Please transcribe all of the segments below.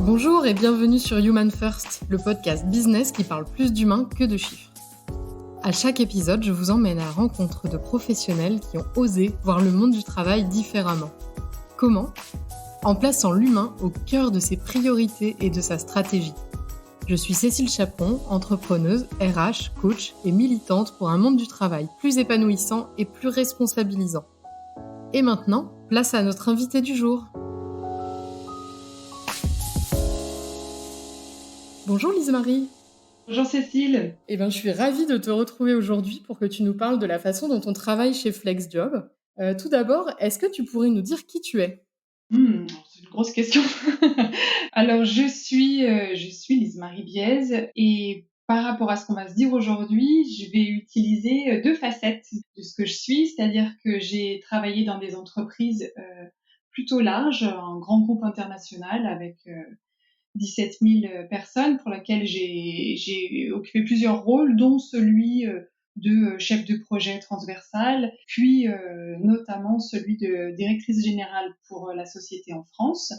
Bonjour et bienvenue sur Human First, le podcast business qui parle plus d'humains que de chiffres. À chaque épisode, je vous emmène à la rencontre de professionnels qui ont osé voir le monde du travail différemment. Comment ? En plaçant l'humain au cœur de ses priorités et de sa stratégie. Je suis Cécile Chaperon, entrepreneuse, RH, coach et militante pour un monde du travail plus épanouissant et plus responsabilisant. Et maintenant, place à notre invité du jour. Bonjour Lise-Marie. Bonjour Cécile. Je suis ravie de te retrouver aujourd'hui pour que tu nous parles de la façon dont on travaille chez FlexJob. Tout d'abord, est-ce que tu pourrais nous dire qui tu es ? C'est une grosse question. Alors, je suis Lise-Marie Biez et par rapport à ce qu'on va se dire aujourd'hui, je vais utiliser deux facettes de ce que je suis, c'est-à-dire que j'ai travaillé dans des entreprises plutôt larges, un grand groupe international avec 17 000 personnes pour laquelle j'ai occupé plusieurs rôles, dont celui de chef de projet transversal, puis notamment celui de directrice générale pour la société en France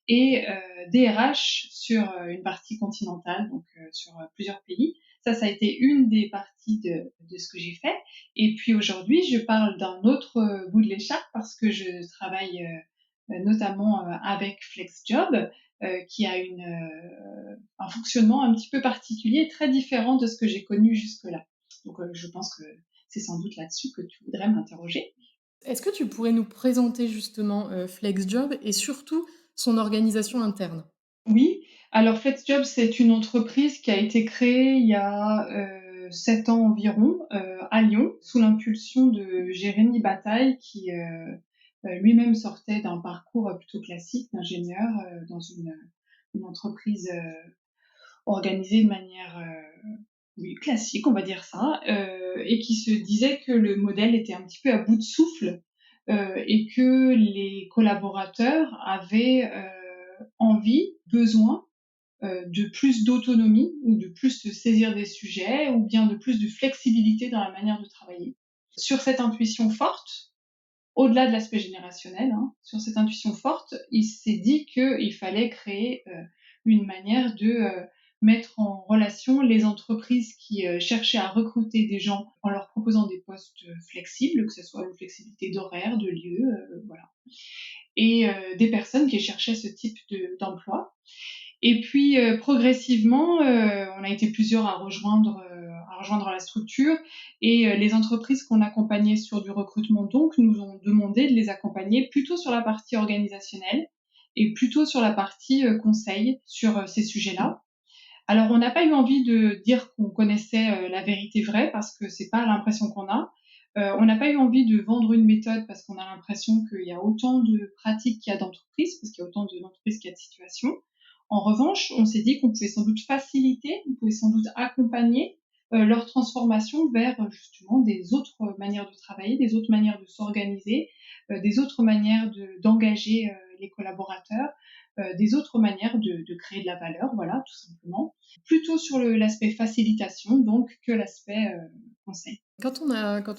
et DRH sur une partie continentale, donc sur plusieurs pays. Ça a été une des parties de ce que j'ai fait. Et puis aujourd'hui, je parle d'un autre bout de l'écharpe parce que je travaille notamment avec FlexJob, qui a un fonctionnement un petit peu particulier, très différent de ce que j'ai connu jusque-là. Donc je pense que c'est sans doute là-dessus que tu voudrais m'interroger. Est-ce que tu pourrais nous présenter justement FlexJob et surtout son organisation interne ? Oui, alors FlexJob, c'est une entreprise qui a été créée il y a 7 ans environ à Lyon, sous l'impulsion de Jérémy Bataille, qui lui-même sortait d'un parcours plutôt classique d'ingénieur dans une entreprise organisée de manière classique, on va dire ça, et qui se disait que le modèle était un petit peu à bout de souffle et que les collaborateurs avaient envie, besoin de plus d'autonomie ou de plus se saisir des sujets ou bien de plus de flexibilité dans la manière de travailler. Sur cette intuition forte, au-delà de l'aspect générationnel, sur cette intuition forte, il s'est dit qu'il fallait créer une manière de mettre en relation les entreprises qui cherchaient à recruter des gens en leur proposant des postes flexibles, que ce soit une flexibilité d'horaire, de lieu, voilà, et des personnes qui cherchaient ce type d'emploi. Et puis progressivement, on a été plusieurs à rejoindre la structure et les entreprises qu'on accompagnait sur du recrutement donc nous ont demandé de les accompagner plutôt sur la partie organisationnelle et plutôt sur la partie conseil sur ces sujets-là. Alors on n'a pas eu envie de dire qu'on connaissait la vérité vraie parce que c'est pas l'impression qu'on a. On n'a pas eu envie de vendre une méthode parce qu'on a l'impression qu'il y a autant de pratiques qu'il y a d'entreprises, parce qu'il y a autant d'entreprises qu'il y a de situations. En revanche, on s'est dit qu'on pouvait sans doute faciliter, on pouvait sans doute accompagner leur transformation vers justement des autres manières de travailler, des autres manières de s'organiser, des autres manières d'engager les collaborateurs, des autres manières de créer de la valeur, voilà, tout simplement. Plutôt sur l'aspect facilitation, donc, que l'aspect conseil. Quand on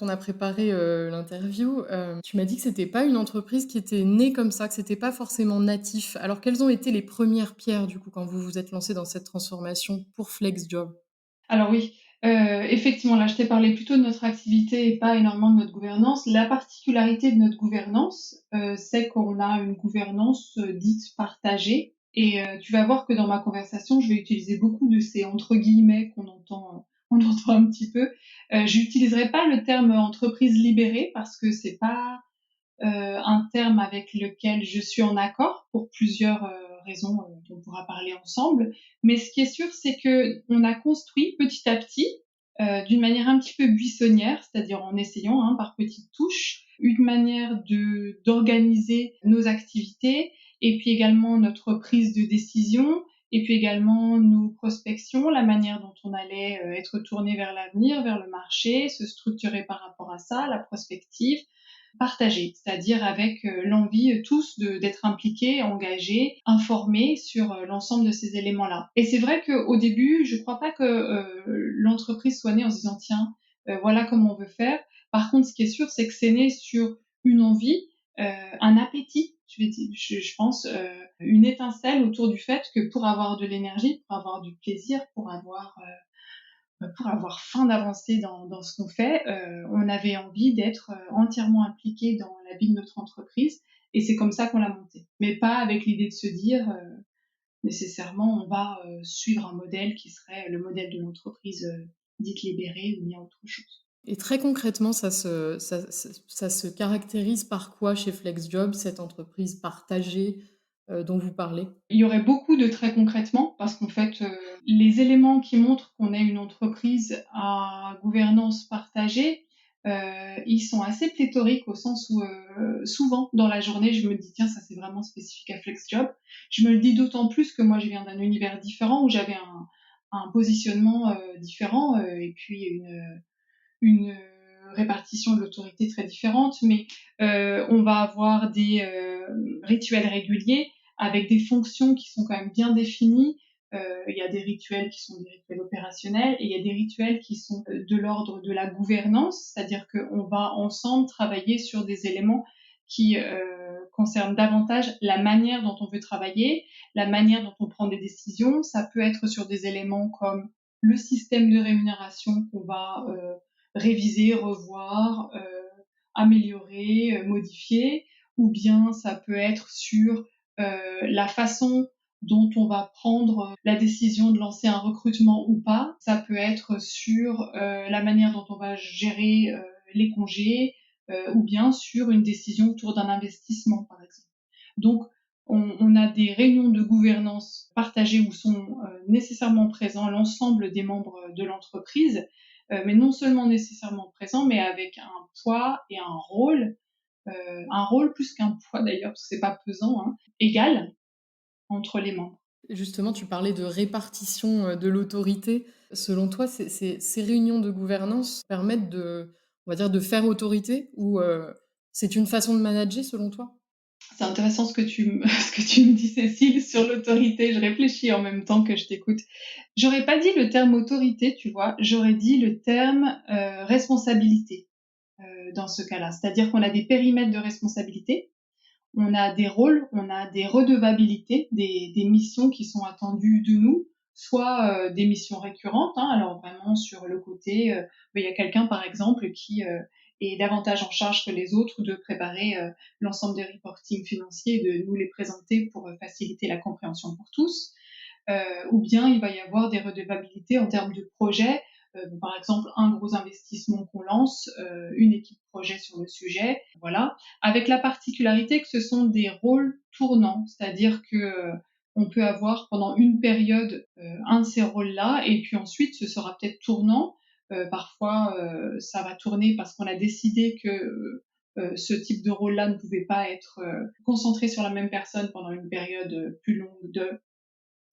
a préparé l'interview, tu m'as dit que c'était pas une entreprise qui était née comme ça, que c'était pas forcément natif. Alors quelles ont été les premières pierres du coup quand vous vous êtes lancé dans cette transformation pour FlexJob ? Alors oui, effectivement, là je t'ai parlé plutôt de notre activité et pas énormément de notre gouvernance. La particularité de notre gouvernance, c'est qu'on a une gouvernance dite partagée. Et tu vas voir que dans ma conversation, je vais utiliser beaucoup de ces entre guillemets qu'on entend un petit peu. J'utiliserai pas le terme entreprise libérée parce que c'est pas un terme avec lequel je suis en accord pour plusieurs raisons dont on pourra parler ensemble. Mais ce qui est sûr, c'est que on a construit petit à petit, d'une manière un petit peu buissonnière, c'est-à-dire en essayant par petites touches, une manière d'organiser nos activités et puis également notre prise de décision et puis également nos prospections, la manière dont on allait être tourné vers l'avenir, vers le marché, se structurer par rapport à ça, la prospective, partagée, c'est-à-dire avec l'envie tous d'être impliqués, engagés, informés sur l'ensemble de ces éléments-là. Et c'est vrai qu'au début, je ne crois pas que l'entreprise soit née en se disant tiens, voilà comment on veut faire. Par contre, ce qui est sûr, c'est que c'est né sur une envie, un appétit je pense, une étincelle autour du fait que pour avoir de l'énergie, pour avoir du plaisir, pour avoir faim d'avancer dans ce qu'on fait, on avait envie d'être entièrement impliqué dans la vie de notre entreprise et c'est comme ça qu'on l'a montée. Mais pas avec l'idée de se dire nécessairement on va suivre un modèle qui serait le modèle de l'entreprise dite libérée ou bien autre chose. Et très concrètement, ça se caractérise par quoi chez FlexJob, cette entreprise partagée dont vous parlez? Il y aurait beaucoup de très concrètement parce qu'en fait, les éléments qui montrent qu'on est une entreprise à gouvernance partagée, ils sont assez pléthoriques au sens où, souvent dans la journée, je me dis: «Tiens, ça c'est vraiment spécifique à FlexJob». Je me le dis d'autant plus que moi je viens d'un univers différent où j'avais un positionnement, différent, et puis une répartition de l'autorité très différente, mais on va avoir des rituels réguliers avec des fonctions qui sont quand même bien définies. Il y a des rituels qui sont des rituels opérationnels et il y a des rituels qui sont de l'ordre de la gouvernance, c'est-à-dire qu'on va ensemble travailler sur des éléments qui concernent davantage la manière dont on veut travailler, la manière dont on prend des décisions. Ça peut être sur des éléments comme le système de rémunération qu'on va réviser, revoir, améliorer, modifier, ou bien ça peut être sur la façon dont on va prendre la décision de lancer un recrutement ou pas. Ça peut être sur la manière dont on va gérer les congés, ou bien sur une décision autour d'un investissement, par exemple. Donc, on a des réunions de gouvernance partagées où sont nécessairement présents l'ensemble des membres de l'entreprise, mais non seulement nécessairement présents, mais avec un poids et un rôle plus qu'un poids d'ailleurs, parce que c'est pas pesant, hein, égal entre les membres. Justement, tu parlais de répartition de l'autorité. Selon toi, ces réunions de gouvernance permettent on va dire, de faire autorité ou c'est une façon de manager selon toi? C'est intéressant ce que ce que tu me dis, Cécile, sur l'autorité. Je réfléchis en même temps que je t'écoute. J'aurais pas dit le terme autorité, tu vois. J'aurais dit le terme responsabilité dans ce cas-là. C'est-à-dire qu'on a des périmètres de responsabilité, on a des rôles, on a des redevabilités, des missions qui sont attendues de nous, soit des missions récurrentes, hein, alors vraiment sur le côté, il y a quelqu'un par exemple qui est davantage en charge que les autres de préparer l'ensemble des reportings financiers et de nous les présenter pour faciliter la compréhension pour tous. Ou bien il va y avoir des redevabilités en termes de projets, par exemple un gros investissement qu'on lance, une équipe projet sur le sujet, voilà, avec la particularité que ce sont des rôles tournants, c'est-à-dire que on peut avoir pendant une période un de ces rôles-là et puis ensuite ce sera peut-être tournant. Parfois ça va tourner parce qu'on a décidé que ce type de rôle-là ne pouvait pas être concentré sur la même personne pendant une période plus longue de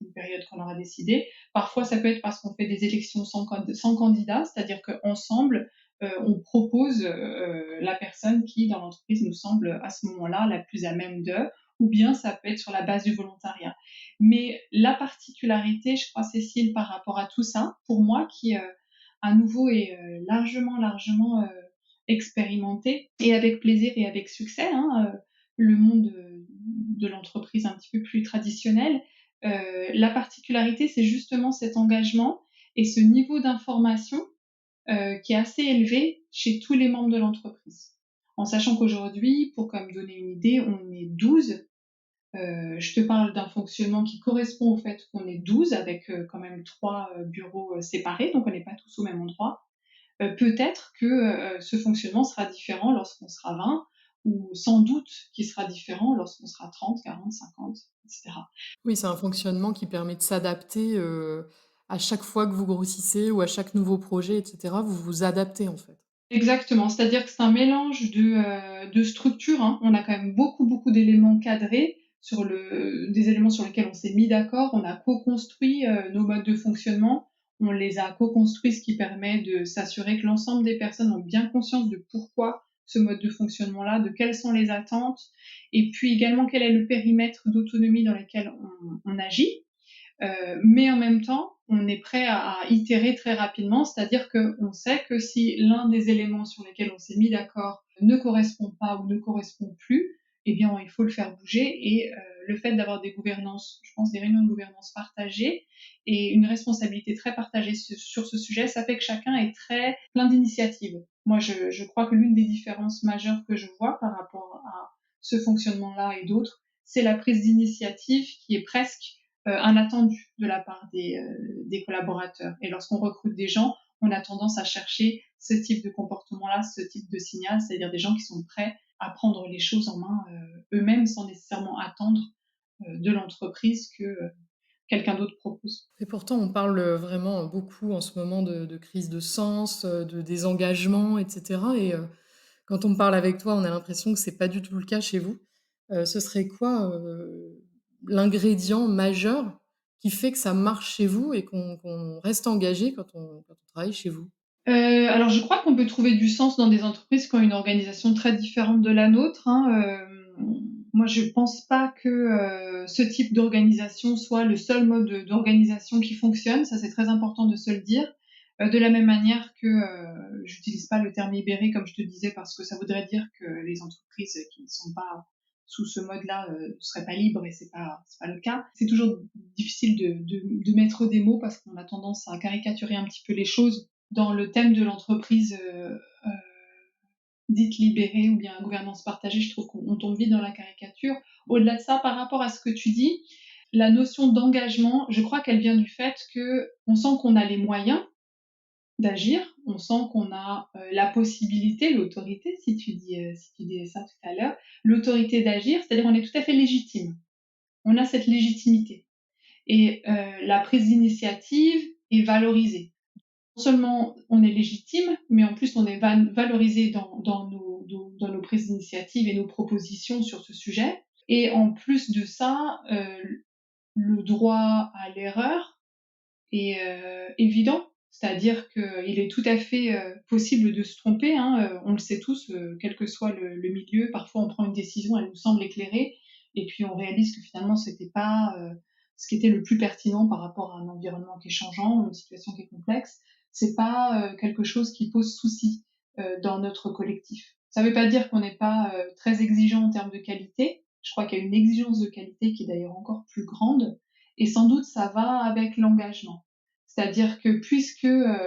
une période qu'on aura décidé. Parfois, ça peut être parce qu'on fait des élections sans candidat, c'est-à-dire qu'ensemble, on propose la personne qui, dans l'entreprise, nous semble à ce moment-là la plus à même de, ou bien ça peut être sur la base du volontariat. Mais la particularité, je crois, Cécile, par rapport à tout ça, pour moi, qui à nouveau est largement expérimenté, et avec plaisir et avec succès, hein, le monde de l'entreprise un petit peu plus traditionnel, la particularité, c'est justement cet engagement et ce niveau d'information qui est assez élevé chez tous les membres de l'entreprise. En sachant qu'aujourd'hui, pour comme donner une idée, on est 12. Je te parle d'un fonctionnement qui correspond au fait qu'on est 12 avec quand même 3 bureaux séparés, donc on n'est pas tous au même endroit. Peut-être que ce fonctionnement sera différent lorsqu'on sera 20, ou sans doute qu'il sera différent lorsqu'on sera 30, 40, 50, etc. Oui, c'est un fonctionnement qui permet de s'adapter à chaque fois que vous grossissez ou à chaque nouveau projet, etc. Vous vous adaptez en fait. Exactement, c'est-à-dire que c'est un mélange de structures, hein. On a quand même beaucoup d'éléments cadrés des éléments sur lesquels on s'est mis d'accord. On a co-construit nos modes de fonctionnement. On les a co-construits, ce qui permet de s'assurer que l'ensemble des personnes ont bien conscience de pourquoi ce mode de fonctionnement-là, de quelles sont les attentes, et puis également quel est le périmètre d'autonomie dans lequel on agit. Mais en même temps, on est prêt à itérer très rapidement, c'est-à-dire qu'on sait que si l'un des éléments sur lesquels on s'est mis d'accord ne correspond pas ou ne correspond plus, eh bien, il faut le faire bouger. Et le fait d'avoir des gouvernances, je pense des réunions de gouvernance partagées et une responsabilité très partagée sur ce sujet, ça fait que chacun est très plein d'initiatives. Moi, je crois que l'une des différences majeures que je vois par rapport à ce fonctionnement-là et d'autres, c'est la prise d'initiative qui est presque un attendu de la part des collaborateurs. Et lorsqu'on recrute des gens, on a tendance à chercher ce type de comportement-là, ce type de signal, c'est-à-dire des gens qui sont prêts à prendre les choses en main eux-mêmes sans nécessairement attendre de l'entreprise que quelqu'un d'autre propose. Et pourtant, on parle vraiment beaucoup en ce moment de crise de sens, de désengagement, etc. Et quand on parle avec toi, on a l'impression que c'est pas du tout le cas chez vous. Ce serait quoi l'ingrédient majeur qui fait que ça marche chez vous et qu'on reste engagé quand on travaille chez vous? Alors je crois qu'on peut trouver du sens dans des entreprises qui ont une organisation très différente de la nôtre, hein. Moi je pense pas que ce type d'organisation soit le seul mode d'organisation qui fonctionne, ça c'est très important de se le dire. De la même manière que j'utilise pas le terme libéré comme je te disais parce que ça voudrait dire que les entreprises qui ne sont pas sous ce mode-là seraient pas libres et c'est pas le cas. C'est toujours difficile de mettre des mots parce qu'on a tendance à caricaturer un petit peu les choses dans le thème de l'entreprise dite libérée ou bien gouvernance partagée. Je trouve qu'on tombe vite dans la caricature. Au-delà de ça, par rapport à ce que tu dis, la notion d'engagement, je crois qu'elle vient du fait que on sent qu'on a les moyens d'agir, on sent qu'on a la possibilité, l'autorité, si tu dis ça tout à l'heure, l'autorité d'agir, c'est-à-dire on est tout à fait légitime. On a cette légitimité. Et la prise d'initiative est valorisée. Non seulement on est légitime, mais en plus on est valorisé dans nos prises d'initiative et nos propositions sur ce sujet. Et en plus de ça, le droit à l'erreur est évident. C'est-à-dire qu'il est tout à fait possible de se tromper, hein, on le sait tous, quel que soit le milieu. Parfois on prend une décision, elle nous semble éclairée, et puis on réalise que finalement c'était pas ce qui était le plus pertinent par rapport à un environnement qui est changeant, une situation qui est complexe. C'est pas quelque chose qui pose souci dans notre collectif. Ça ne veut pas dire qu'on n'est pas très exigeant en termes de qualité. Je crois qu'il y a une exigence de qualité qui est d'ailleurs encore plus grande, et sans doute ça va avec l'engagement. C'est-à-dire que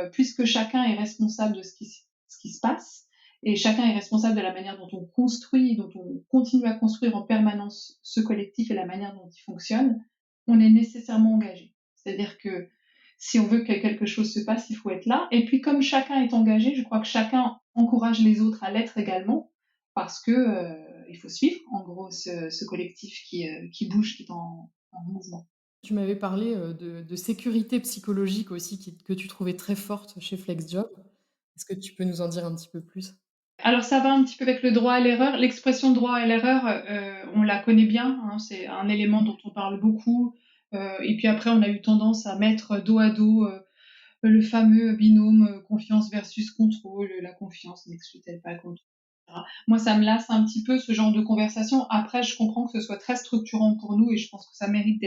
puisque chacun est responsable de ce qui se passe, et chacun est responsable de la manière dont on construit, dont on continue à construire en permanence ce collectif et la manière dont il fonctionne, on est nécessairement engagé. C'est-à-dire que si on veut que quelque chose se passe, il faut être là. Et puis comme chacun est engagé, je crois que chacun encourage les autres à l'être également, parce que il faut suivre en gros ce collectif qui bouge, qui est en mouvement. Tu m'avais parlé de sécurité psychologique aussi que tu trouvais très forte chez FlexJob. Est-ce que tu peux nous en dire un petit peu plus? Alors ça va un petit peu avec le droit à l'erreur. L'expression droit à l'erreur, on la connaît bien, hein, c'est un élément dont on parle beaucoup. Et puis après, on a eu tendance à mettre dos à dos le fameux binôme confiance versus contrôle. La confiance n'exclut-elle pas le contrôle, etc. Moi, ça me lasse un petit peu ce genre de conversation. Après, je comprends que ce soit très structurant pour nous et je pense que ça mérite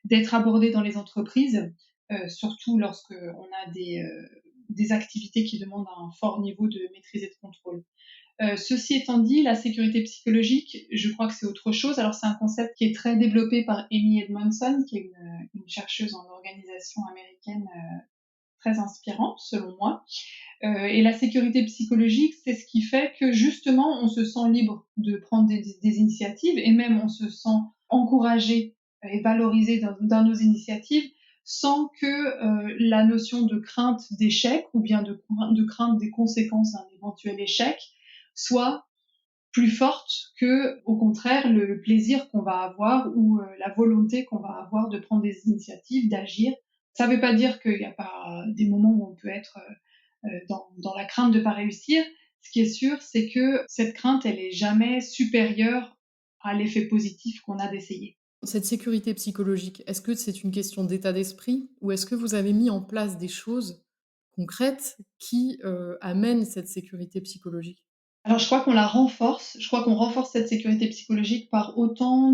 d'être abordé dans les entreprises, surtout lorsque on a des activités qui demandent un fort niveau de maîtrise et de contrôle. Ceci étant dit, la sécurité psychologique, je crois que c'est autre chose. Alors c'est un concept qui est très développé par Amy Edmondson, qui est une chercheuse en organisation américaine très inspirante selon moi. Et la sécurité psychologique, c'est ce qui fait que justement on se sent libre de prendre des initiatives et même on se sent encouragé et valorisé dans nos initiatives sans que la notion de crainte d'échec ou bien de crainte des conséquences d'un éventuel échec soit plus forte que, au contraire, le plaisir qu'on va avoir ou la volonté qu'on va avoir de prendre des initiatives, d'agir. Ça ne veut pas dire qu'il n'y a pas des moments où on peut être dans la crainte de ne pas réussir. Ce qui est sûr, c'est que cette crainte, elle est jamais supérieure à l'effet positif qu'on a d'essayer. Cette sécurité psychologique, est-ce que c'est une question d'état d'esprit ou est-ce que vous avez mis en place des choses concrètes qui amènent cette sécurité psychologique? Alors, je crois qu'on la renforce. Je crois qu'on renforce cette sécurité psychologique par autant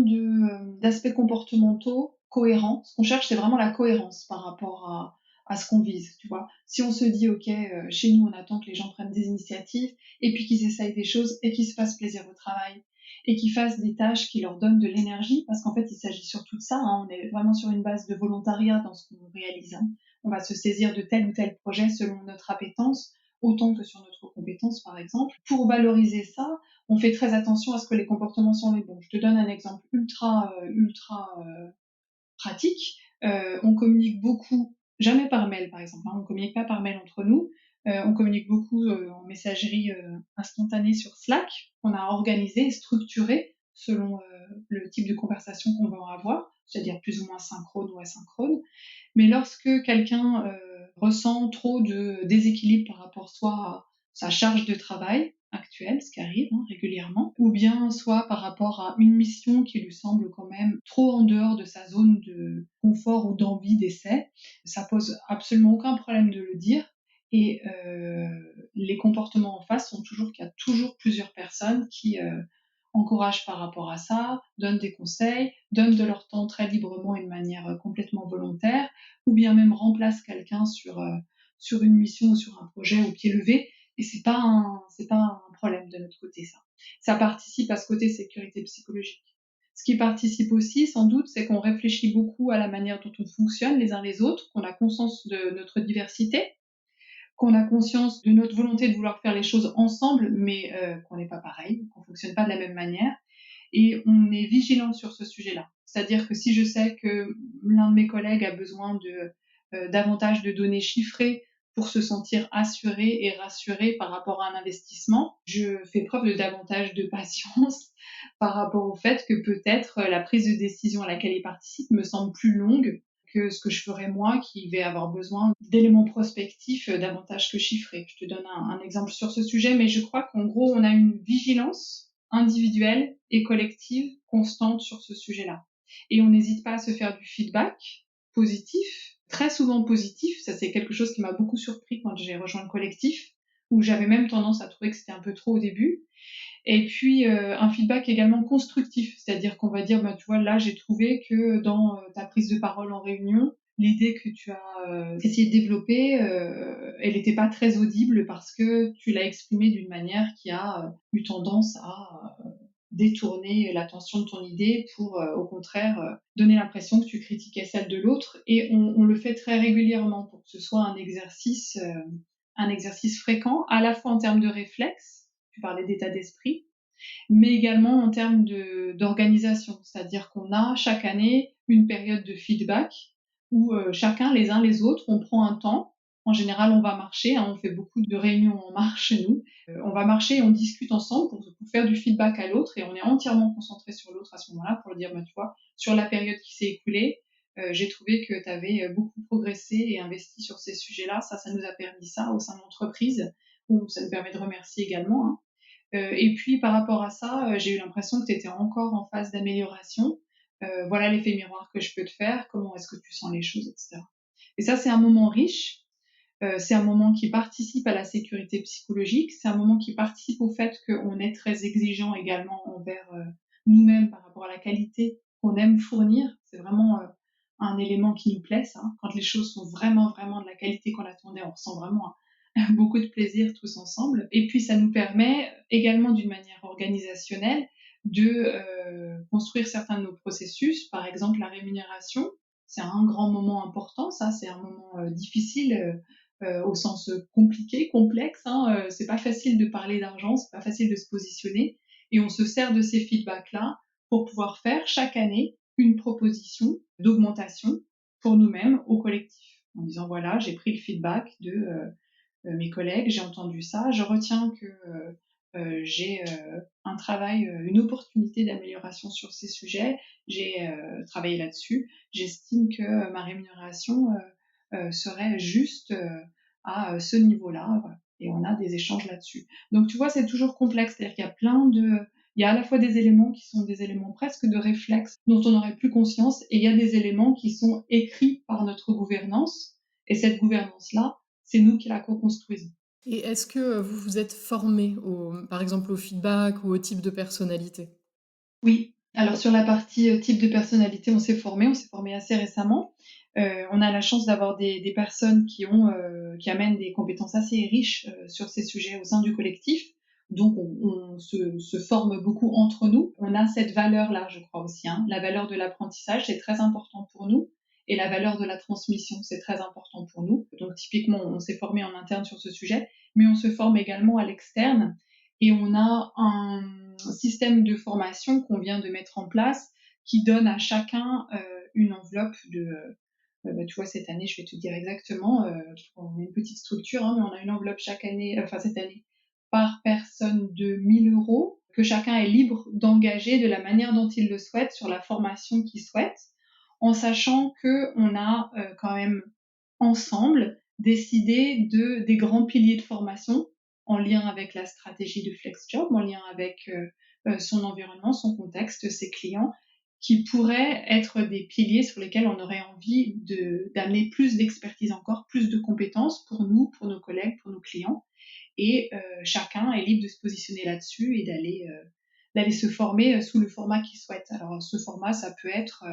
d'aspects comportementaux cohérents. Ce qu'on cherche, c'est vraiment la cohérence par rapport à ce qu'on vise, tu vois. Si on se dit, OK, chez nous, on attend que les gens prennent des initiatives et puis qu'ils essayent des choses et qu'ils se fassent plaisir au travail et qui fassent des tâches qui leur donnent de l'énergie, parce qu'en fait, il s'agit surtout de ça, hein. On est vraiment sur une base de volontariat dans ce qu'on réalise, hein. On va se saisir de tel ou tel projet selon notre appétence, autant que sur notre compétence, par exemple. Pour valoriser ça, on fait très attention à ce que les comportements sont les bons. Je te donne un exemple ultra pratique. On communique beaucoup, jamais par mail par exemple, hein, on communique pas par mail entre nous, on communique beaucoup en messagerie instantanée sur Slack, qu'on a organisé et structuré selon le type de conversation qu'on va avoir, c'est-à-dire plus ou moins synchrone ou asynchrone. Mais lorsque quelqu'un ressent trop de déséquilibre par rapport soit à sa charge de travail actuelle, ce qui arrive régulièrement, ou bien soit par rapport à une mission qui lui semble quand même trop en dehors de sa zone de confort ou d'envie d'essai, ça pose absolument aucun problème de le dire. Et les comportements en face sont toujours qu'il y a toujours plusieurs personnes qui encouragent par rapport à ça, donnent des conseils, donnent de leur temps très librement et de manière complètement volontaire, ou bien même remplacent quelqu'un sur une mission ou sur un projet au pied levé. Et c'est pas un problème de notre côté, ça. Ça participe à ce côté sécurité psychologique. Ce qui participe aussi, sans doute, c'est qu'on réfléchit beaucoup à la manière dont on fonctionne les uns les autres, qu'on a conscience de notre diversité, qu'on a conscience de notre volonté de vouloir faire les choses ensemble, mais qu'on n'est pas pareil, qu'on fonctionne pas de la même manière. Et on est vigilant sur ce sujet-là. C'est-à-dire que si je sais que l'un de mes collègues a besoin davantage de données chiffrées pour se sentir assuré et rassuré par rapport à un investissement, je fais preuve de davantage de patience par rapport au fait que peut-être la prise de décision à laquelle il participe me semble plus longue que ce que je ferais moi, qui vais avoir besoin d'éléments prospectifs davantage que chiffrés. Je te donne un exemple sur ce sujet, mais je crois qu'en gros, on a une vigilance individuelle et collective constante sur ce sujet-là. Et on n'hésite pas à se faire du feedback positif, très souvent positif. Ça, c'est quelque chose qui m'a beaucoup surpris quand j'ai rejoint le collectif, où j'avais même tendance à trouver que c'était un peu trop au début. Et puis un feedback également constructif, c'est-à-dire qu'on va dire, bah, tu vois, là j'ai trouvé que dans ta prise de parole en réunion, l'idée que tu as essayé de développer, elle n'était pas très audible parce que tu l'as exprimée d'une manière qui a eu tendance à détourner l'attention de ton idée pour au contraire donner l'impression que tu critiquais celle de l'autre. Et on le fait très régulièrement pour que ce soit un exercice fréquent, à la fois en termes de réflexe, tu parlais d'état d'esprit, mais également en termes d'organisation. C'est-à-dire qu'on a chaque année une période de feedback où chacun, les uns les autres, on prend un temps. En général, on va marcher, hein, on fait beaucoup de réunions en marche chez nous. On va marcher et on discute ensemble pour faire du feedback à l'autre et on est entièrement concentré sur l'autre à ce moment-là pour le dire, bah, tu vois, sur la période qui s'est écoulée, j'ai trouvé que tu avais beaucoup progressé et investi sur ces sujets-là. Ça nous a permis ça au sein de l'entreprise, où ça nous permet de remercier également, hein. Et puis par rapport à ça, j'ai eu l'impression que tu étais encore en phase d'amélioration. Voilà l'effet miroir que je peux te faire, comment est-ce que tu sens les choses, etc. Et ça, c'est un moment riche, c'est un moment qui participe à la sécurité psychologique, c'est un moment qui participe au fait qu'on est très exigeant également envers nous-mêmes par rapport à la qualité qu'on aime fournir. C'est vraiment un élément qui nous plaît, ça. Quand les choses sont vraiment, vraiment de la qualité qu'on attendait, on ressent vraiment beaucoup de plaisir tous ensemble. Et puis ça nous permet également d'une manière organisationnelle de construire certains de nos processus, par exemple la rémunération. C'est un grand moment important, ça, c'est un moment difficile au sens compliqué, complexe, hein. C'est pas facile de parler d'argent, c'est pas facile de se positionner, et on se sert de ces feedbacks-là pour pouvoir faire chaque année une proposition d'augmentation pour nous-mêmes au collectif, en disant voilà, j'ai pris le feedback de mes collègues, j'ai entendu ça, je retiens que j'ai un travail, une opportunité d'amélioration sur ces sujets, j'ai travaillé là-dessus, j'estime que ma rémunération serait juste à ce niveau-là, voilà. Et on a des échanges là-dessus. Donc tu vois, c'est toujours complexe, c'est-à-dire qu'il y a il y a à la fois des éléments qui sont des éléments presque de réflexe dont on n'aurait plus conscience, et il y a des éléments qui sont écrits par notre gouvernance, et cette gouvernance-là, c'est nous qui la co-construisons. Et est-ce que vous vous êtes formé, par exemple, au feedback ou au type de personnalité? Oui. Alors sur la partie type de personnalité, on s'est formé assez récemment. On a la chance d'avoir des personnes qui amènent des compétences assez riches sur ces sujets au sein du collectif. Donc on se forme beaucoup entre nous. On a cette valeur-là, je crois aussi. La valeur de l'apprentissage, c'est très important pour nous. Et la valeur de la transmission, c'est très important pour nous. Donc typiquement, on s'est formé en interne sur ce sujet, mais on se forme également à l'externe. Et on a un système de formation qu'on vient de mettre en place qui donne à chacun une enveloppe de tu vois, cette année, je vais te dire exactement, on a une petite structure, mais on a une enveloppe chaque année, cette année, par personne de 1 000 € que chacun est libre d'engager de la manière dont il le souhaite sur la formation qu'il souhaite, en sachant qu'on a quand même ensemble décidé des grands piliers de formation en lien avec la stratégie de FlexJob, en lien avec son environnement, son contexte, ses clients, qui pourraient être des piliers sur lesquels on aurait envie d'amener plus d'expertise encore, plus de compétences pour nous, pour nos collègues, pour nos clients. Et chacun est libre de se positionner là-dessus et d'aller se former sous le format qu'il souhaite. Alors ce format, ça peut être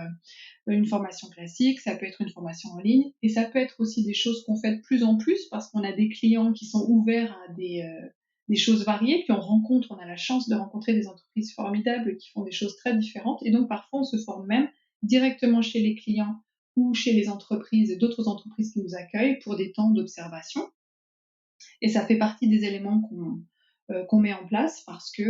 une formation classique, ça peut être une formation en ligne, et ça peut être aussi des choses qu'on fait de plus en plus parce qu'on a des clients qui sont ouverts à des choses variées, puis on a la chance de rencontrer des entreprises formidables qui font des choses très différentes, et donc parfois on se forme même directement chez les clients ou chez les entreprises, d'autres entreprises qui nous accueillent pour des temps d'observation. Et ça fait partie des éléments qu'on met en place parce que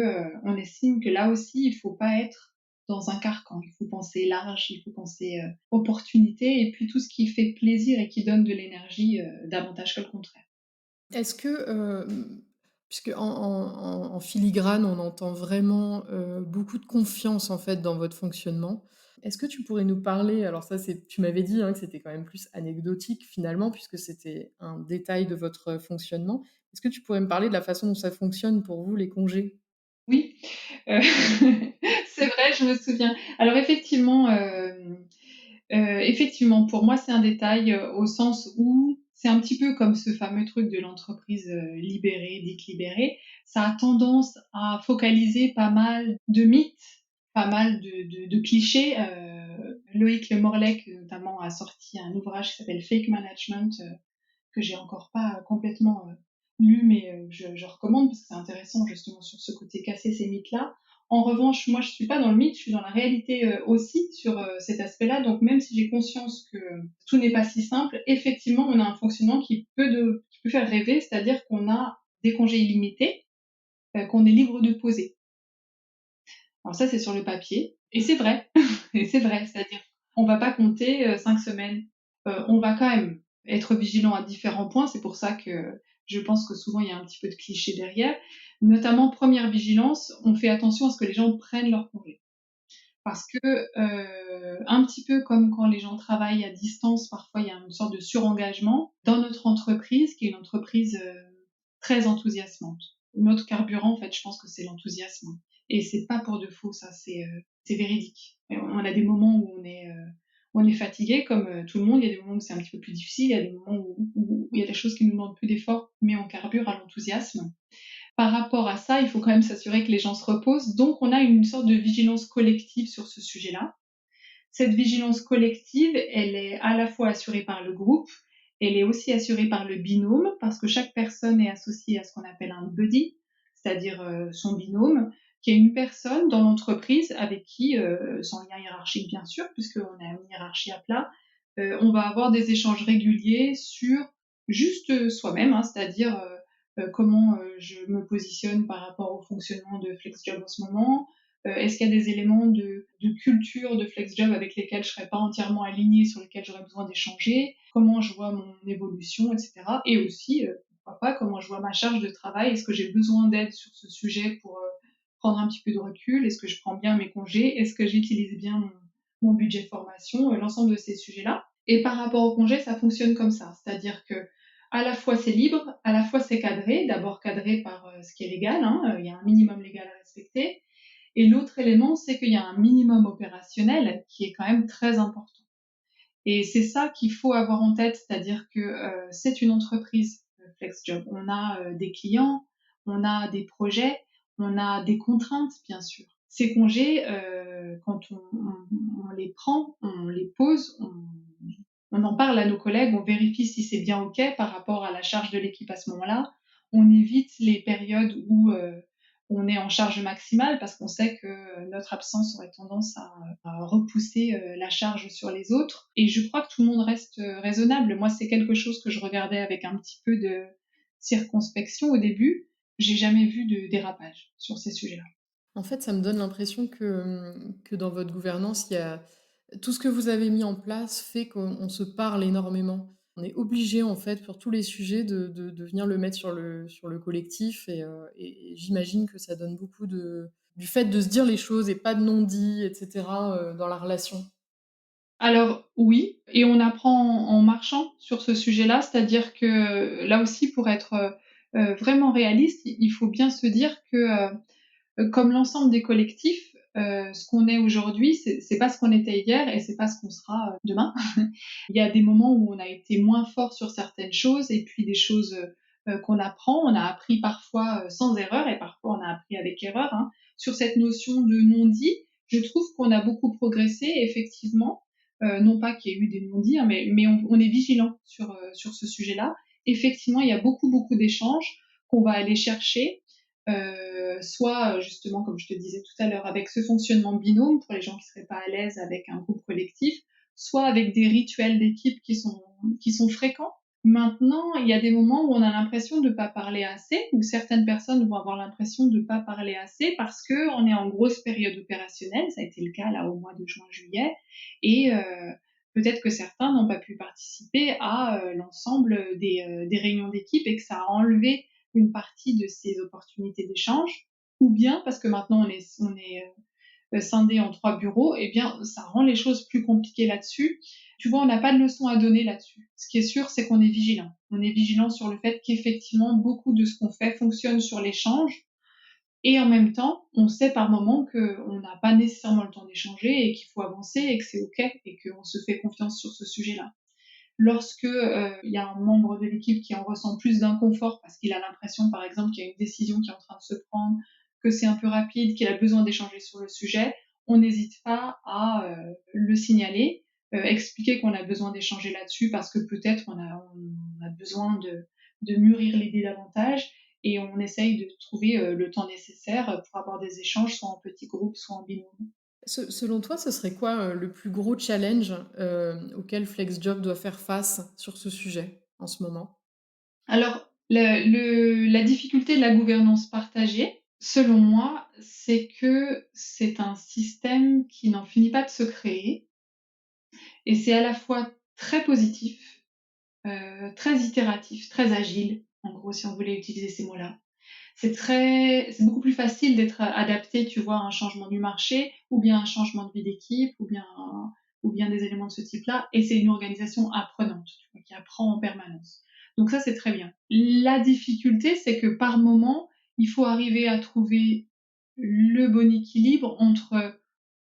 on estime que là aussi, il faut pas être dans un carcan. Il faut penser large, il faut penser opportunité, et puis tout ce qui fait plaisir et qui donne de l'énergie davantage que le contraire. Est-ce que, puisque en filigrane, on entend vraiment, beaucoup de confiance, en fait, dans votre fonctionnement. Est-ce que tu pourrais nous parler, alors ça, tu m'avais dit, hein, que c'était quand même plus anecdotique finalement, puisque c'était un détail de votre fonctionnement. Est-ce que tu pourrais me parler de la façon dont ça fonctionne pour vous, les congés? Oui, heu, c'est vrai, je me souviens. Alors effectivement, pour moi, c'est un détail, au sens où c'est un petit peu comme ce fameux truc de l'entreprise, libérée, dite libérée. Ça a tendance à focaliser pas mal de mythes, pas mal de clichés. Loïc Le Morlaix, notamment, a sorti un ouvrage qui s'appelle Fake Management, que j'ai encore pas complètement lu, mais je recommande parce que c'est intéressant justement sur ce côté casser ces mythes-là. En revanche, moi, je suis pas dans le mythe, je suis dans la réalité aussi sur cet aspect-là. Donc, même si j'ai conscience que tout n'est pas si simple, effectivement, on a un fonctionnement qui peut faire rêver, c'est-à-dire qu'on a des congés illimités, qu'on est libre de poser. Alors ça, c'est sur le papier, et c'est vrai, et c'est vrai, c'est-à-dire on va pas compter 5 semaines. On va quand même être vigilant à différents points, c'est pour ça que je pense que souvent il y a un petit peu de cliché derrière. Notamment, première vigilance, on fait attention à ce que les gens prennent leur congé. Parce que, un petit peu comme quand les gens travaillent à distance, parfois il y a une sorte de surengagement. Dans notre entreprise, qui est une entreprise très enthousiasmante, notre carburant, en fait, je pense que c'est l'enthousiasme. Et c'est pas pour de faux, ça, c'est véridique. Et on a des moments où on est fatigué, comme tout le monde. Il y a des moments où c'est un petit peu plus difficile, il y a des moments où il y a des choses qui nous demandent plus d'efforts, mais on carbure à l'enthousiasme. Par rapport à ça, il faut quand même s'assurer que les gens se reposent. Donc, on a une sorte de vigilance collective sur ce sujet-là. Cette vigilance collective, elle est à la fois assurée par le groupe, elle est aussi assurée par le binôme, parce que chaque personne est associée à ce qu'on appelle un buddy, c'est-à-dire son binôme, qui est une personne dans l'entreprise avec qui, sans lien hiérarchique bien sûr, puisqu'on a une hiérarchie à plat, on va avoir des échanges réguliers sur juste soi-même, c'est-à-dire comment je me positionne par rapport au fonctionnement de FlexJob en ce moment. Est-ce qu'il y a des éléments de culture de FlexJob avec lesquels je ne serais pas entièrement alignée, sur lesquels j'aurais besoin d'échanger? Comment je vois mon évolution, etc. Et aussi, pourquoi pas, comment je vois ma charge de travail? Est-ce que j'ai besoin d'aide sur ce sujet pour prendre un petit peu de recul? Est-ce que je prends bien mes congés? Est-ce que j'utilise bien mon budget formation? L'ensemble de ces sujets-là. Et par rapport au congé, ça fonctionne comme ça. C'est-à-dire que à la fois c'est libre, à la fois c'est cadré. D'abord cadré par ce qui est légal, il y a un minimum légal à respecter. Et l'autre élément, c'est qu'il y a un minimum opérationnel qui est quand même très important. Et c'est ça qu'il faut avoir en tête, c'est-à-dire que c'est une entreprise, FlexJob. On a des clients, on a des projets, on a des contraintes, bien sûr. Ces congés, quand on les prend, on les pose, on en parle à nos collègues, on vérifie si c'est bien OK par rapport à la charge de l'équipe à ce moment-là. On évite les périodes où on est en charge maximale parce qu'on sait que notre absence aurait tendance à repousser la charge sur les autres. Et je crois que tout le monde reste raisonnable. Moi, c'est quelque chose que je regardais avec un petit peu de circonspection au début. J'ai jamais vu de dérapage sur ces sujets-là. En fait, ça me donne l'impression que dans votre gouvernance, il y a tout ce que vous avez mis en place fait qu'on se parle énormément. On est obligé, en fait, pour tous les sujets de venir le mettre sur le collectif et j'imagine que ça donne beaucoup du fait de se dire les choses et pas de non-dits et cetera, dans la relation. Alors oui, et on apprend en marchant sur ce sujet-là, c'est-à-dire que là aussi pour être, vraiment réaliste, il faut bien se dire que, comme l'ensemble des collectifs, ce qu'on est aujourd'hui, c'est pas ce qu'on était hier et c'est pas ce qu'on sera, demain. Il y a des moments où on a été moins fort sur certaines choses et puis des choses, qu'on apprend. On a appris parfois, sans erreur et parfois on a appris avec erreur, hein. Sur cette notion de non-dit, je trouve qu'on a beaucoup progressé effectivement, non pas qu'il y ait eu des non-dits, hein, mais on est vigilant sur ce sujet-là. Effectivement, il y a beaucoup, beaucoup d'échanges qu'on va aller chercher, soit, justement, comme je te disais tout à l'heure, avec ce fonctionnement binôme pour les gens qui seraient pas à l'aise avec un groupe collectif, soit avec des rituels d'équipe qui sont fréquents. Maintenant, il y a des moments où on a l'impression de pas parler assez, où certaines personnes vont avoir l'impression de pas parler assez parce qu'on est en grosse période opérationnelle. Ça a été le cas là au mois de juin-juillet. Et peut-être que certains n'ont pas pu participer à l'ensemble des réunions d'équipe et que ça a enlevé une partie de ces opportunités d'échange. Ou bien parce que maintenant on est scindé en 3 bureaux, eh bien, ça rend les choses plus compliquées là-dessus. Tu vois, on n'a pas de leçon à donner là-dessus. Ce qui est sûr, c'est qu'on est vigilant. On est vigilant sur le fait qu'effectivement, beaucoup de ce qu'on fait fonctionne sur l'échange. Et en même temps, on sait par moment qu'on n'a pas nécessairement le temps d'échanger et qu'il faut avancer et que c'est OK et qu'on se fait confiance sur ce sujet-là. Lorsque il y a un membre de l'équipe qui en ressent plus d'inconfort parce qu'il a l'impression, par exemple, qu'il y a une décision qui est en train de se prendre, que c'est un peu rapide, qu'il a besoin d'échanger sur le sujet, on n'hésite pas à le signaler, expliquer qu'on a besoin d'échanger là-dessus parce que peut-être on a besoin de mûrir l'idée davantage et on essaye de trouver le temps nécessaire pour avoir des échanges, soit en petits groupes, soit en binôme. Selon toi, ce serait quoi, le plus gros challenge, auquel FlexJob doit faire face sur ce sujet, en ce moment? Alors, la difficulté de la gouvernance partagée, selon moi, c'est que c'est un système qui n'en finit pas de se créer et c'est à la fois très positif, très itératif, très agile, en gros, si on voulait utiliser ces mots-là. C'est beaucoup plus facile d'être adapté, tu vois, à un changement du marché ou bien un changement de vie d'équipe ou bien des éléments de ce type-là. Et c'est une organisation apprenante, tu vois, qui apprend en permanence. Donc ça, c'est très bien. La difficulté, c'est que par moment, il faut arriver à trouver le bon équilibre entre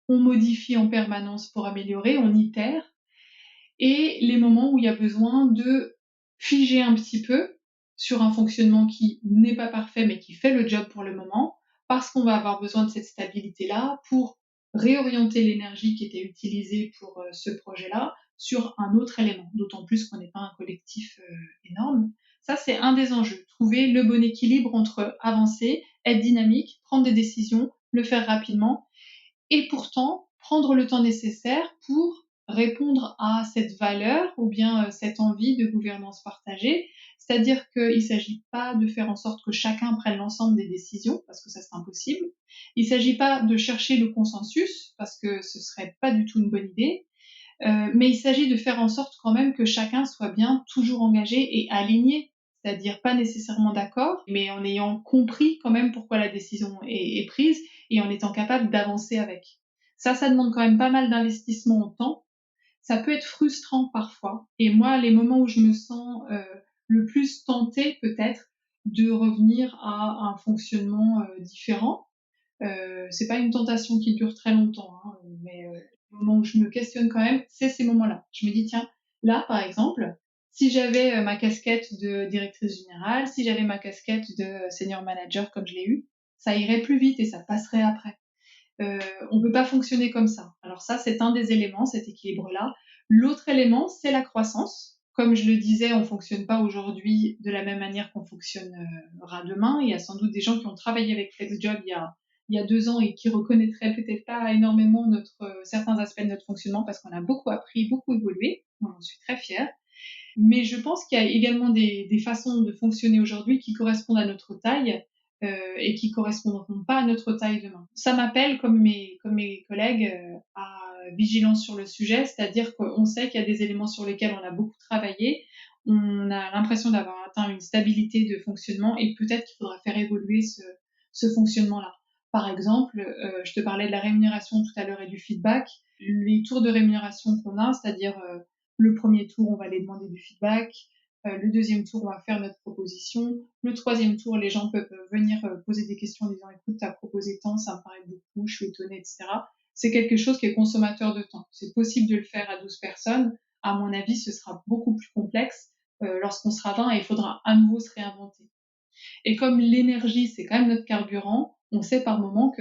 on modifie en permanence pour améliorer, on itère, et les moments où il y a besoin de figer un petit peu sur un fonctionnement qui n'est pas parfait mais qui fait le job pour le moment, parce qu'on va avoir besoin de cette stabilité-là pour réorienter l'énergie qui était utilisée pour ce projet-là sur un autre élément, d'autant plus qu'on n'est pas un collectif énorme. Ça, c'est un des enjeux, trouver le bon équilibre entre avancer, être dynamique, prendre des décisions, le faire rapidement, et pourtant prendre le temps nécessaire pour répondre à cette valeur ou bien cette envie de gouvernance partagée. C'est-à-dire qu'il ne s'agit pas de faire en sorte que chacun prenne l'ensemble des décisions, parce que ça c'est impossible. Il ne s'agit pas de chercher le consensus, parce que ce serait pas du tout une bonne idée. Mais il s'agit de faire en sorte quand même que chacun soit bien toujours engagé et aligné, c'est-à-dire pas nécessairement d'accord, mais en ayant compris quand même pourquoi la décision est prise et en étant capable d'avancer avec. Ça demande quand même pas mal d'investissement en temps. Ça peut être frustrant parfois. Et moi, les moments où je me sens le plus tentée peut-être de revenir à un fonctionnement différent, c'est pas une tentation qui dure très longtemps, hein, mais le moment où je me questionne quand même, c'est ces moments-là. Je me dis tiens, là par exemple, si j'avais ma casquette de directrice générale, si j'avais ma casquette de senior manager comme je l'ai eu, ça irait plus vite et ça passerait après. On peut pas fonctionner comme ça. Alors ça, c'est un des éléments, cet équilibre-là. L'autre élément, c'est la croissance. Comme je le disais, on fonctionne pas aujourd'hui de la même manière qu'on fonctionnera demain. Il y a sans doute des gens qui ont travaillé avec FlexJob il y a 2 ans et qui reconnaîtraient peut-être pas énormément certains aspects de notre fonctionnement parce qu'on a beaucoup appris, beaucoup évolué. Moi, j'en suis très fière. Mais je pense qu'il y a également des façons de fonctionner aujourd'hui qui correspondent à notre taille et qui correspondront pas à notre taille demain. Ça m'appelle, comme mes collègues, à vigilance sur le sujet, c'est-à-dire qu'on sait qu'il y a des éléments sur lesquels on a beaucoup travaillé, on a l'impression d'avoir atteint une stabilité de fonctionnement et peut-être qu'il faudra faire évoluer ce fonctionnement-là. Par exemple, je te parlais de la rémunération tout à l'heure et du feedback. Les tours de rémunération qu'on a, c'est-à-dire le premier tour, on va aller demander du feedback. Le deuxième tour, on va faire notre proposition. Le troisième tour, les gens peuvent venir poser des questions en disant écoute, t'as proposé tant, ça me paraît beaucoup, je suis étonnée, etc. C'est quelque chose qui est consommateur de temps. C'est possible de le faire à 12 personnes. À mon avis, ce sera beaucoup plus complexe lorsqu'on sera 20 et il faudra à nouveau se réinventer. Et comme l'énergie, c'est quand même notre carburant, on sait par moment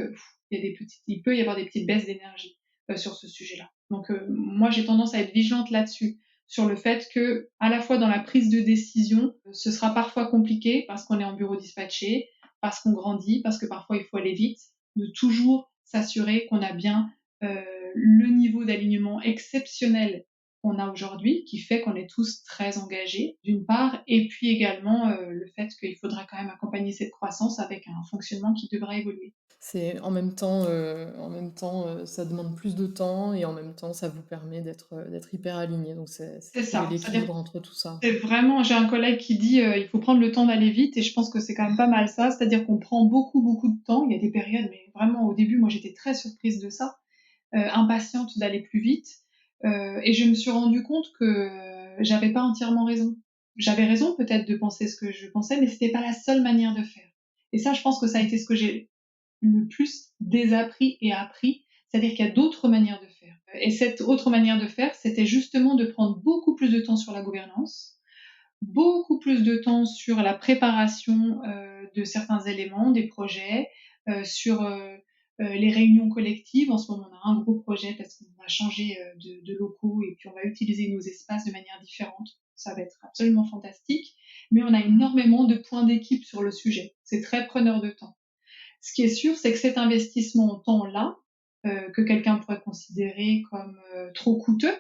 il peut y avoir des petites baisses d'énergie sur ce sujet-là. Donc moi, j'ai tendance à être vigilante là-dessus, sur le fait que, à la fois dans la prise de décision, ce sera parfois compliqué parce qu'on est en bureau dispatché, parce qu'on grandit, parce que parfois il faut aller vite, de toujours s'assurer qu'on a bien le niveau d'alignement exceptionnel qu'on a aujourd'hui, qui fait qu'on est tous très engagés, d'une part, et puis également le fait qu'il faudra quand même accompagner cette croissance avec un fonctionnement qui devra évoluer. C'est en même temps, ça demande plus de temps et en même temps, ça vous permet d'être hyper aligné. Donc c'est C'est trouver ça, c'est-à-dire l'équilibre entre tout ça. c'est vraiment, j'ai un collègue qui dit il faut prendre le temps d'aller vite et je pense que c'est quand même pas mal ça, c'est-à-dire qu'on prend beaucoup beaucoup de temps. Il y a des périodes, mais vraiment au début, moi j'étais très surprise de ça, impatiente d'aller plus vite, et je me suis rendu compte que j'avais pas entièrement raison. J'avais raison peut-être de penser ce que je pensais, mais c'était pas la seule manière de faire. Et ça, je pense que ça a été ce que j'ai le plus désappris et appris, c'est-à-dire qu'il y a d'autres manières de faire. Et cette autre manière de faire, c'était justement de prendre beaucoup plus de temps sur la gouvernance, beaucoup plus de temps sur la préparation de certains éléments, des projets, sur les réunions collectives. En ce moment, on a un gros projet parce qu'on va changer de locaux et puis on va utiliser nos espaces de manière différente. Ça va être absolument fantastique. Mais on a énormément de points d'équipe sur le sujet. C'est très preneur de temps. Ce qui est sûr, c'est que cet investissement en temps-là, que quelqu'un pourrait considérer comme trop coûteux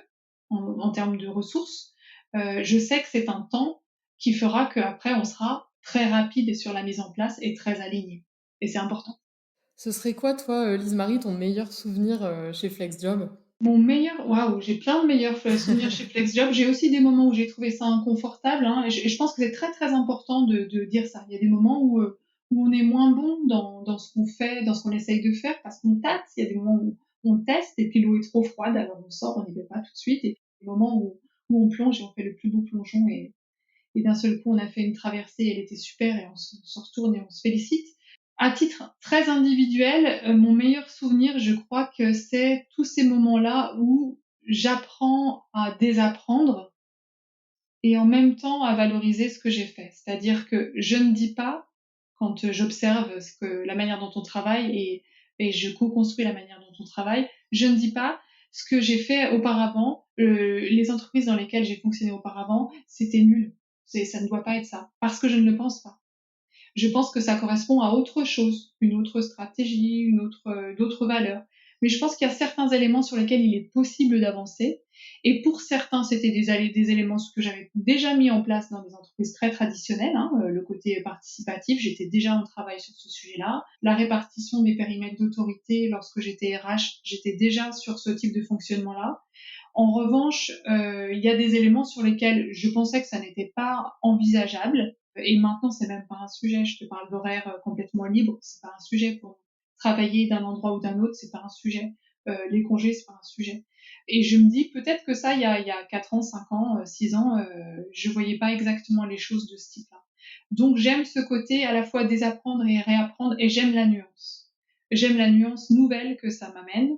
en termes de ressources, je sais que c'est un temps qui fera qu'après, on sera très rapide sur la mise en place et très aligné. Et c'est important. Ce serait quoi, toi, Lise-Marie, ton meilleur souvenir chez FlexJob? Waouh, j'ai plein de meilleurs souvenirs chez FlexJob. J'ai aussi des moments où j'ai trouvé ça inconfortable, hein, et je pense que c'est très très important de dire ça. Il y a des moments où on est moins bon dans ce qu'on fait, dans ce qu'on essaye de faire, parce qu'on tâte. Il y a des moments où on teste et puis l'eau est trop froide, alors on sort, on n'y va pas tout de suite. Et puis des moments où on plonge et on fait le plus beau plongeon et d'un seul coup on a fait une traversée, elle était super et on se retourne et on se félicite. À titre très individuel, mon meilleur souvenir, je crois que c'est tous ces moments-là où j'apprends à désapprendre et en même temps à valoriser ce que j'ai fait. C'est-à-dire que je ne dis pas, quand j'observe la manière dont on travaille et je co-construis la manière dont on travaille, je ne dis pas ce que j'ai fait auparavant, les entreprises dans lesquelles j'ai fonctionné auparavant, c'était nul. Ça ne doit pas être ça. Parce que je ne le pense pas. Je pense que ça correspond à autre chose, une autre stratégie, d'autres valeurs. Mais je pense qu'il y a certains éléments sur lesquels il est possible d'avancer. Et pour certains, c'était des éléments que j'avais déjà mis en place dans des entreprises très traditionnelles, hein, le côté participatif, j'étais déjà en travail sur ce sujet-là. La répartition des périmètres d'autorité, lorsque j'étais RH, j'étais déjà sur ce type de fonctionnement-là. En revanche, il y a des éléments sur lesquels je pensais que ça n'était pas envisageable. Et maintenant, c'est même pas un sujet. Je te parle d'horaire complètement libre. C'est pas un sujet pour travailler d'un endroit ou d'un autre. C'est pas un sujet. Les congés, c'est pas un sujet. Et je me dis peut-être que ça, il y a 4 ans, 5 ans, 6 ans, je voyais pas exactement les choses de ce type-là. Donc j'aime ce côté à la fois désapprendre et réapprendre, et j'aime la nuance. J'aime la nuance nouvelle que ça m'amène.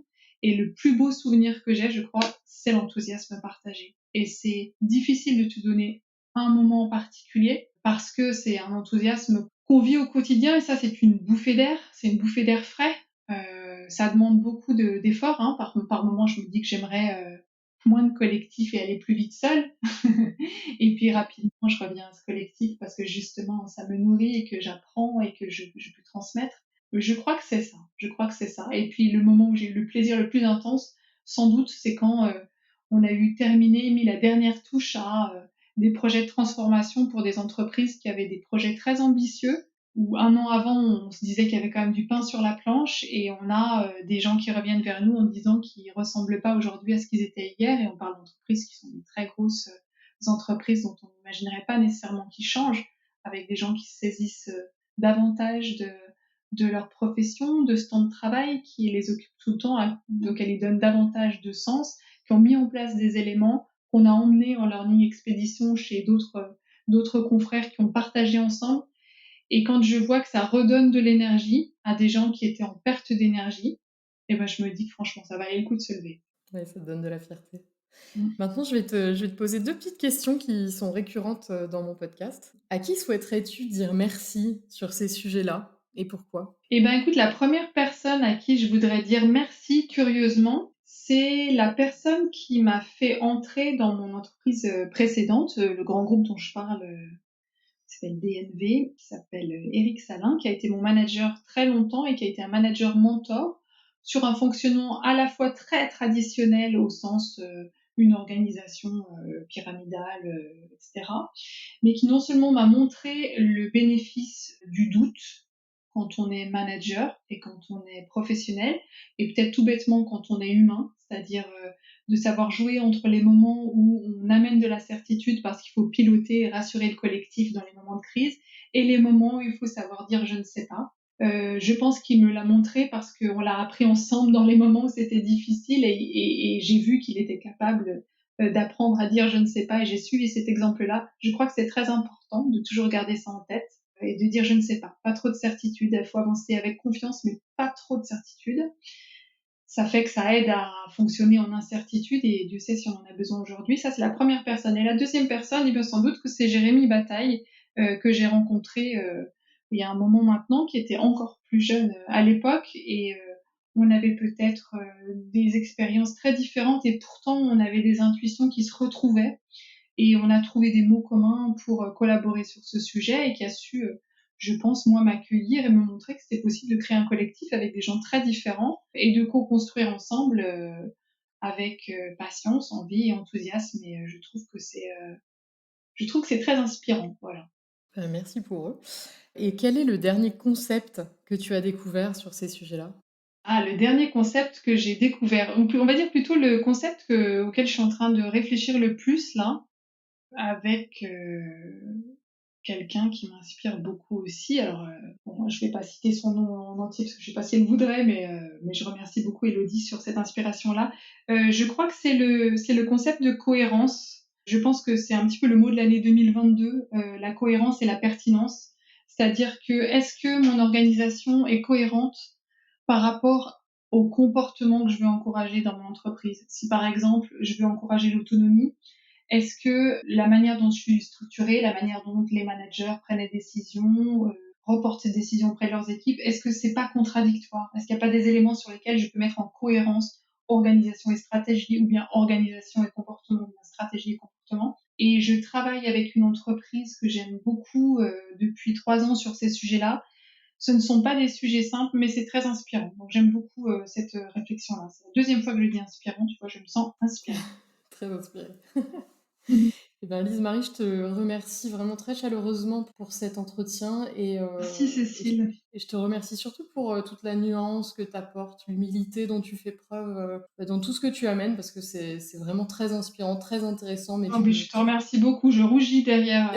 Et le plus beau souvenir que j'ai, je crois, c'est l'enthousiasme partagé. Et c'est difficile de te donner un moment en particulier parce que c'est un enthousiasme qu'on vit au quotidien et ça, c'est une bouffée d'air. C'est une bouffée d'air frais. Ça demande beaucoup d'efforts. Hein. Par moment, je me dis que j'aimerais moins de collectif et aller plus vite seule. Et puis rapidement, je reviens à ce collectif parce que justement, ça me nourrit et que j'apprends et que je peux transmettre. Je crois que c'est ça. Je crois que c'est ça. Et puis le moment où j'ai eu le plaisir le plus intense, sans doute, c'est quand on a mis la dernière touche à des projets de transformation pour des entreprises qui avaient des projets très ambitieux, où un an avant, on se disait qu'il y avait quand même du pain sur la planche, et on a des gens qui reviennent vers nous en disant qu'ils ressemblent pas aujourd'hui à ce qu'ils étaient hier, et on parle d'entreprises qui sont des très grosses entreprises dont on n'imaginerait pas nécessairement qu'ils changent, avec des gens qui se saisissent davantage de leur profession, de ce temps de travail, qui les occupe tout le temps, auquel ils donnent davantage de sens, qui ont mis en place des éléments qu'on a emmenés en learning expédition chez d'autres confrères qui ont partagé ensemble. Et quand je vois que ça redonne de l'énergie à des gens qui étaient en perte d'énergie, eh ben, je me dis que franchement, ça valait le coup de se lever. Ouais, ça te donne de la fierté. Maintenant, je vais te poser 2 petites questions qui sont récurrentes dans mon podcast. À qui souhaiterais-tu dire merci sur ces sujets-là et pourquoi? Eh ben, écoute, la première personne à qui je voudrais dire merci, curieusement, c'est la personne qui m'a fait entrer dans mon entreprise précédente, le grand groupe dont je parle, qui s'appelle DNV, qui s'appelle Eric Salin, qui a été mon manager très longtemps et qui a été un manager mentor sur un fonctionnement à la fois très traditionnel au sens une organisation pyramidale, etc., mais qui non seulement m'a montré le bénéfice du doute quand on est manager et quand on est professionnel, et peut-être tout bêtement quand on est humain, c'est-à-dire de savoir jouer entre les moments où on amène de la certitude parce qu'il faut piloter et rassurer le collectif dans les moments de crise, et les moments où il faut savoir dire je ne sais pas. Je pense qu'il me l'a montré parce qu'on l'a appris ensemble dans les moments où c'était difficile, et j'ai vu qu'il était capable d'apprendre à dire je ne sais pas, et j'ai suivi cet exemple-là. Je crois que c'est très important de toujours garder ça en tête et de dire je ne sais pas trop de certitude. Il faut avancer avec confiance, mais pas trop de certitude. Ça fait que ça aide à fonctionner en incertitude, et Dieu sait si on en a besoin aujourd'hui. Ça, c'est la première personne. Et la deuxième personne, il bien sans doute que c'est Jérémy Bataille, que j'ai rencontré il y a un moment maintenant, qui était encore plus jeune à l'époque, et on avait peut-être des expériences très différentes, et pourtant on avait des intuitions qui se retrouvaient, et on a trouvé des mots communs pour collaborer sur ce sujet, et qui a su, je pense, moi, m'accueillir et me montrer que c'était possible de créer un collectif avec des gens très différents et de co-construire ensemble avec patience, envie et enthousiasme. Et je trouve que c'est très inspirant. Voilà. Merci pour eux. Et quel est le dernier concept que tu as découvert sur ces sujets-là? Ah, le dernier concept que j'ai découvert, on va dire plutôt le concept auquel je suis en train de réfléchir le plus là, avec quelqu'un qui m'inspire beaucoup aussi. Alors, bon, je vais pas citer son nom en entier parce que je sais pas si elle voudrait, mais je remercie beaucoup Elodie sur cette inspiration-là. Je crois que c'est le concept de cohérence. Je pense que c'est un petit peu le mot de l'année 2022, la cohérence et la pertinence. C'est-à-dire que est-ce que mon organisation est cohérente par rapport au comportement que je veux encourager dans mon entreprise? Si par exemple, je veux encourager l'autonomie, est-ce que la manière dont je suis structurée, la manière dont les managers prennent des décisions, reportent ces décisions auprès de leurs équipes, est-ce que c'est pas contradictoire? Est-ce qu'il n'y a pas des éléments sur lesquels je peux mettre en cohérence organisation et stratégie, ou bien organisation et comportement, ou bien stratégie et comportement? Et je travaille avec une entreprise que j'aime beaucoup depuis 3 ans sur ces sujets-là. Ce ne sont pas des sujets simples, mais c'est très inspirant. Donc j'aime beaucoup cette réflexion-là. C'est la deuxième fois que je dis inspirant, tu vois, je me sens inspirée. Très inspirée. Eh ben, Lise-Marie, je te remercie vraiment très chaleureusement pour cet entretien, Merci Cécile. et je te remercie surtout pour toute la nuance que tu apportes, l'humilité dont tu fais preuve dans tout ce que tu amènes, parce que c'est vraiment très inspirant, très intéressant. Mais Oh, mais je te remercie beaucoup, je rougis derrière.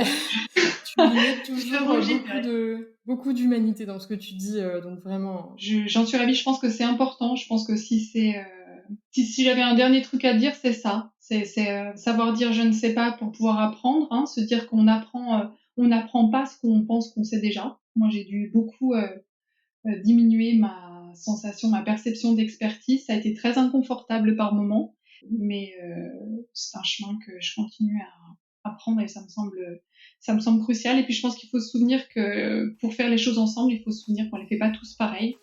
tu y mets toujours beaucoup d'humanité dans ce que tu dis, donc vraiment. J'en suis ravie, je pense que c'est important. Je pense que si j'avais un dernier truc à dire, c'est ça. C'est savoir dire je ne sais pas pour pouvoir apprendre, hein, se dire qu'on apprend, on n'apprend pas ce qu'on pense qu'on sait déjà. Moi, j'ai dû beaucoup diminuer ma sensation, ma perception d'expertise. Ça a été très inconfortable par moments, mais c'est un chemin que je continue à prendre, et ça me semble crucial. Et puis je pense qu'il faut se souvenir que pour faire les choses ensemble, il faut se souvenir qu'on les fait pas tous pareil,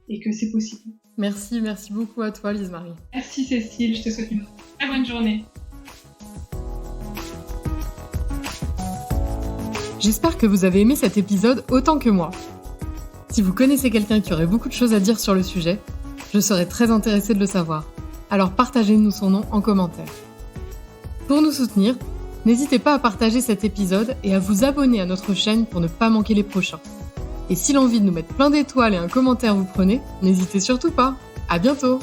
et que c'est possible. Merci beaucoup à toi, Lise-Marie. Merci Cécile, je te souhaite une très bonne journée. J'espère que vous avez aimé cet épisode autant que moi. Si vous connaissez quelqu'un qui aurait beaucoup de choses à dire sur le sujet, je serais très intéressée de le savoir. Alors partagez-nous son nom en commentaire. Pour nous soutenir, n'hésitez pas à partager cet épisode et à vous abonner à notre chaîne pour ne pas manquer les prochains. Et si l'envie de nous mettre plein d'étoiles et un commentaire vous prenez, n'hésitez surtout pas. À bientôt!